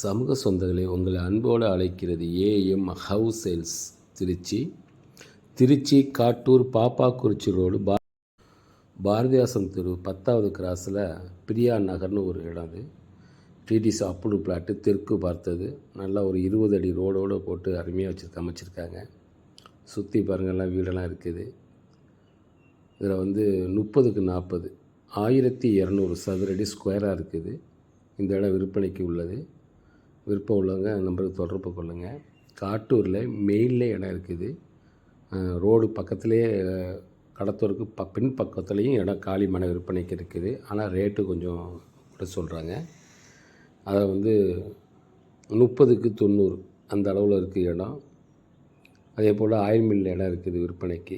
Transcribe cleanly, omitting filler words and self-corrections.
சமூக சொந்தங்களை உங்களை அன்போடு அழைக்கிறது AM house sales Trichy. Trichy Kattur Pappakurichi road Bharathidasan தெரு 10வது கிராஸில் பிரியா நகர்னு ஒரு இடம். அது டிடிசி அப்ரூவ் பிளாட்டு, தெற்கு பார்த்தது. நல்லா ஒரு 20 அடி ரோடோடு போட்டு அருமையாக அமைச்சிருக்காங்க. சுற்றி பாருங்கள்லாம் வீடெல்லாம் இருக்குது. இதில் 30க்கு 40 1200 சதுரடி ஸ்கொயராக இருக்குது. இந்த இடம் விற்பனைக்கு உள்ளது. விருப்பம் உள்ளவங்க நம்பருக்கு தொடர்பு கொள்ளுங்கள். காட்டூரில் மெயினில் இடம் இருக்குது. ரோடு பக்கத்துலேயே கடத்தூருக்கு பின் பக்கத்துலேயும் இடம் காலி மனை விற்பனைக்கு இருக்குது. ஆனால் ரேட்டு கொஞ்சம் கூட சொல்கிறாங்க. அதை 30க்கு 90 அந்த அளவில் இருக்குது இடம். அதே போல் ஆயில் மில் இடம் இருக்குது விற்பனைக்கு.